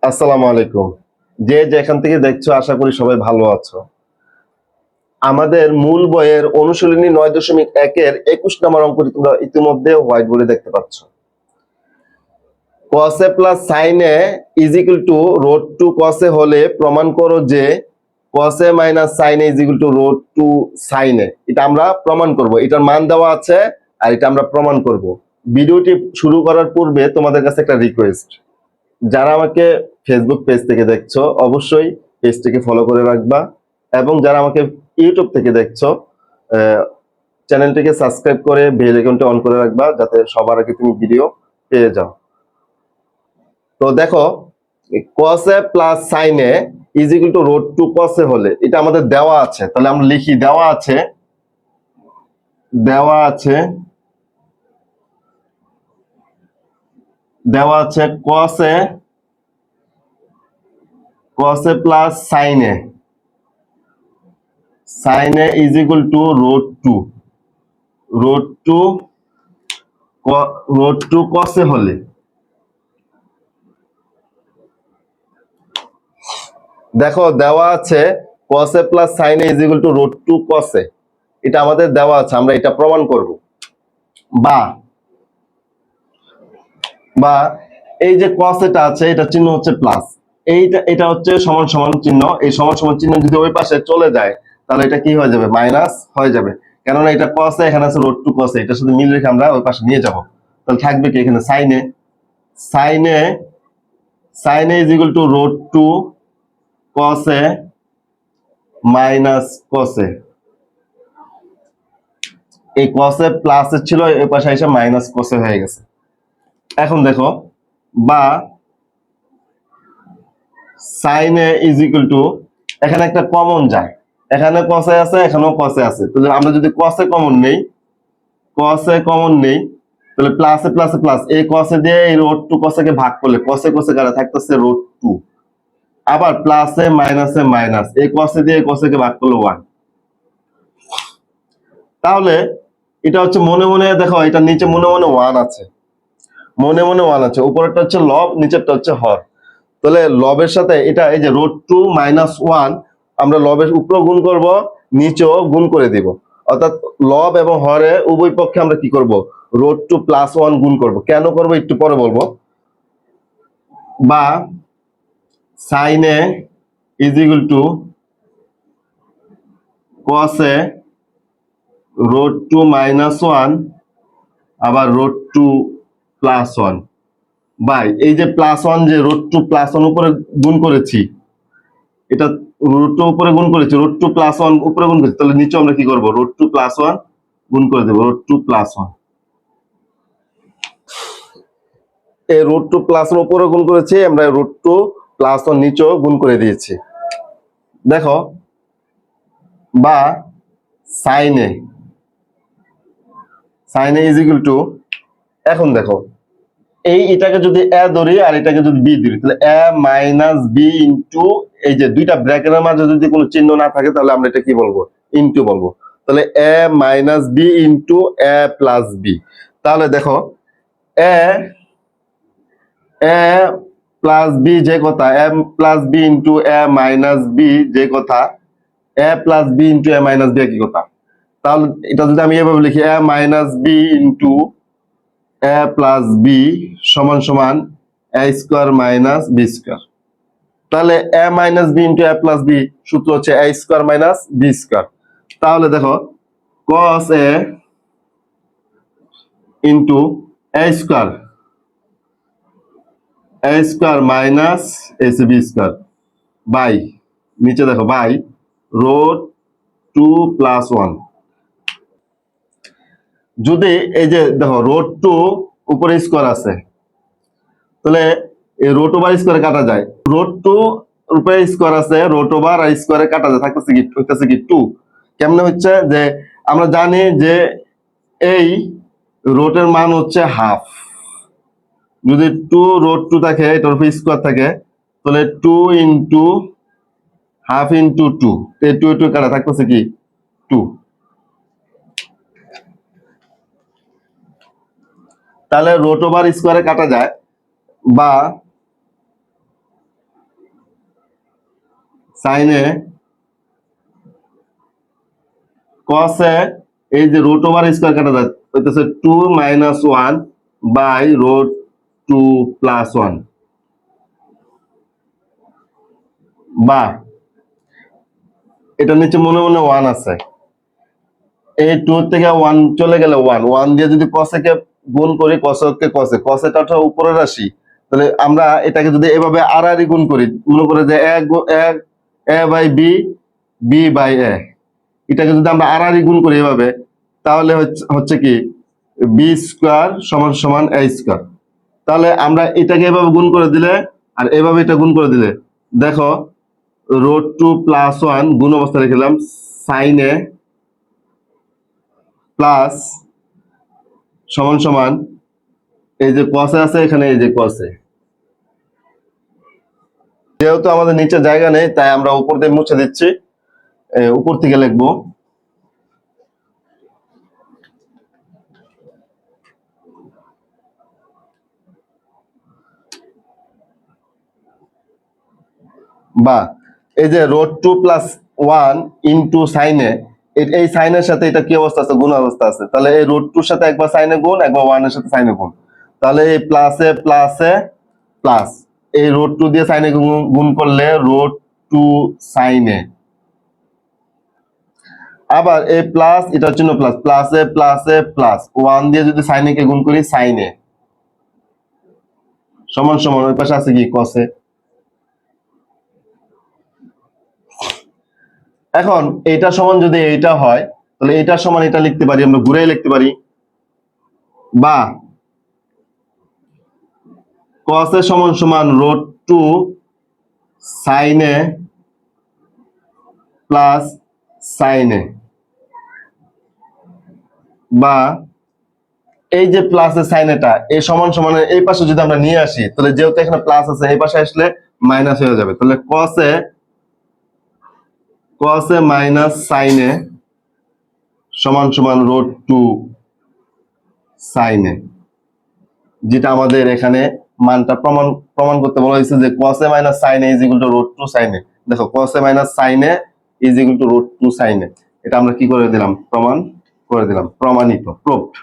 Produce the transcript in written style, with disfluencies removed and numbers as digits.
আসসালামু আলাইকুম। যে যেখান থেকে দেখছো আশা করি সবাই ভালো আছো। আমাদের মূল বইয়ের অনুশীলনী ৯.১ এর ২১ নম্বর অঙ্কটি তোমরা ইতিমধ্যে হোয়াইট বোর্ডে দেখতে পাচ্ছ। cos a plus sin a is equal to root 2 cos a হলে প্রমাণ করো যে cos a minus sin a is equal to root 2 sin a। এটা আমরা প্রমাণ করব। এটার মান দেওয়া আছে আর এটা আমরা প্রমাণ করব। ভিডিওটি শুরু করার পূর্বে তোমাদের কাছে একটা রিকোয়েস্ট। যারা আমাকে ফেসবুক পেজ থেকে দেখছো অবশ্যই পেজটিকে ফলো করে রাখবা এবং যারা আমাকে ইউটিউব থেকে দেখছো চ্যানেলটিকে সাবস্ক্রাইব করে বেল আইকনটা অন করে রাখবা যাতে সবার আগে তুমি ভিডিও পেয়ে যাও। তো দেখো cos a plus sin a is equal to root 2 cos a হলে এটা আমাদের দেওয়া আছে, তাহলে আমরা লিখি দেওয়া আছে cos a plus sin a is equal to root 2 cos a হলে দেখো দেওয়া আছে cos a plus sin a is equal to root 2 cos a। এটা আমাদের দেওয়া আছে, আমরা এটা প্রমাণ করব। বা বা এই যে cos এটা আছে, এটা চিহ্ন হচ্ছে প্লাস, এটা হচ্ছে সমান সমান চিহ্ন, এই সমান সমান চিহ্ন যদি ওই পাশে চলে যায় তাহলে এটা কি হয়ে যাবে, মাইনাস হয়ে যাবে। কেননা এটা cos a, এখানে আছে রুট 2 cos a, এটার সাথে মিল রেখে আমরা ওই পাশে নিয়ে যাব। তাহলে থাকবে কি এখানে sin a is equal to root 2 cos a minus cos a। এই cos a প্লাস এর ছিল, এই পাশে এসে মাইনাস cos a হয়ে গেছে। এখন দেখো বা sin a is equal two, এখানে একটা কমন যায়, এখানে cos a আছে, এখানেও cos a আছে, তাহলে আমরা যদি cos a কমন নেই তাহলে প্লাসে প্লাসে প্লাস, এই cos a দিয়ে এই রুট 2 cos a কে ভাগ করলে cos a কাটা থাকতেছে রুট 2, আবার প্লাসে মাইনাসে মাইনাস, এই cos a দিয়ে cos a কে ভাগ করলে 1। তাহলে এটা হচ্ছে মনে মনে দেখো, এটা নিচে মনে মনে 1 আছে, উপরেরটা হচ্ছে লব, নিচেরটা হচ্ছে হর। তাহলে লবের সাথে এটা এই যে রুট 2 মাইনাস 1, আমরা লবের উপরেও গুণ করব, নিচেও গুণ করে দিব। অর্থাৎ লব এবং হরে উভয় পক্ষে আমরা কি করব, রুট 2 প্লাস 1 গুণ করব। কেন করব একটু পরে বলবো। বা sin a is equal to cos a root 2 minus 1 আবার রুট 2 প্লাস 1 বাই এই যে প্লাস 1, যে রুট 2 প্লাস 1 উপরে গুণ করেছি, এটা রুট 2 উপরে গুণ করেছি, রুট 2 প্লাস 1 উপরে গুণ করেছি, তাহলে নিচে আমরা কি করব, রুট 2 প্লাস 1 গুণ করে দেব, রুট 2 প্লাস 1। এই রুট 2 প্লাস 1 উপরে গুণ করেছি, আমরা রুট 2 প্লাস 1 নিচেও গুণ করে দিয়েছি। দেখো বা sin a is equal two, এখন দেখো এটাকে যদি a ধরি আর এটাকে যদি b ধরি, তাহলে a মাইনাস b ইনটু, এই যে দুইটা ব্র্যাকেটের মাঝে যদি কোনো চিহ্ন না থাকে তাহলে আমরা এটা কি বলবো, ইনটু বলবো। তাহলে a minus b into a plus b। তাহলে দেখো a প্লাস b যে কথা, a plus b into a minus b যে কথা, a plus b into a minus b একই কথা। তাহলে এটা যদি আমি এভাবে লিখি, a minus b into a plus b সমান সমান a square minus b square. তাহলে a minus b into a plus b সূত্র হচ্ছে a square minus b square. তাহলে দেখো cos a into a square minus b square by, নিচে দেখো by root 2 plus 1। যদি এই যে দেখো রুট 2 উপরে স্কোয়ার আছে, তাহলে এই রুট ওভার স্কোয়ারে কাটা যায়, রুট 2 উপরে স্কোয়ার আছে, রুট ওভার আর স্কোয়ারে কাটা যায়, হইতেছে কি 2। কেমনে হচ্ছে, যে আমরা জানি যে এই রুটের মান হচ্ছে হাফ, যদি 2 রুট 2 থাকে, এটার উপর স্কোয়ার থাকে, তাহলে 2 ইনটু হাফ ইনটু 2, এই 2 2 কাটা থাকতেছে কি 2। তাহলে রুট ওভার স্কোয়ারে কাটা যায়, বা সাইনে কসে এই যে রুট ওভার স্কয়ার কাটা যায় হইতেছে 2 মাইনাস 1 বাই রুট 2 প্লাস 1 বা এটা নিচে মনে মনে 1 আছে, এই 2 থেকে 1 চলে গেলে 1 1 দিয়ে যদি কসেকে গুণ করি কসকে কসে কসেটা তো উপরের রাশি, তাহলে আমরা এটাকে যদি এভাবে আড়াআড়ি গুণ করি মনে করে যে এ বাই বি বি বাই এ, এটাকে যদি আমরা আড়াআড়ি গুণ করি এভাবে তাহলে হচ্ছে কি বি স্কয়ার সমান সমান এ স্কয়ার। তাহলে আমরা এটাকে এভাবে গুণ করে দিলে আর এভাবে এটা গুণ করে দিলে দেখো রুট 2 প্লাস 1 গুণ অবস্থা রেখেলাম সাইন এ প্লাস সমান সমান এই যে কসে আছে এখানে এই যে কসে, যেহেতু আমাদের নিচে জায়গা নেই তাই আমরা উপর দিয়ে মুছে দিচ্ছি, উপর থেকে লিখবো বা এই যে রুট 2 প্লাস 1 ইনটু সাইনে, এই সাইনের সাথে এটা কি অবস্থা আছে গুণ অবস্থা আছে, তাহলে এই রুট 2 এর সাথে একবার সাইনে গুণ একবার 1 এর সাথে সাইনে গুণ, তাহলে এই প্লাসে প্লাসে প্লাস এই রুট 2 দিয়ে সাইনে গুণ করলে রুট 2 সাইনে, আবার এই প্লাস এটার জন্য প্লাস প্লাসে প্লাসে প্লাস 1 দিয়ে যদি সাইনে কে গুণ করি সাইনে সমান সমান ওই পাশে আছে কি কসে। এখন এইটা সমান যদি এইটা হয় তাহলে এইটা সমান এটা লিখতে পারি, আমরা ঘুরে লিখতে পারি বা cos এ সমান সমান রুট 2 sin এ প্লাস sin এ, বা এই যে প্লাস এর সাইন এটা এই সমান সমানের এই পাশে যদি আমরা নিয়ে আসি তাহলে যেহেতু এখানে প্লাস আছে এই পাশে আসলে মাইনাস হয়ে যাবে, তাহলে cos এ মাইনাস sin এ সমান সমান রুট 2 sin এ, যেটা আমাদের এখানে মানটা প্রমাণ করতে বলা হয়েছে যে cos a minus sin a is equal to root 2 sin a. দেখো cos a minus sin a is equal to root 2 sin a, এটা আমরা কি করে দিলাম প্রমাণ করে দিলাম, প্রমাণিত প্রুভড।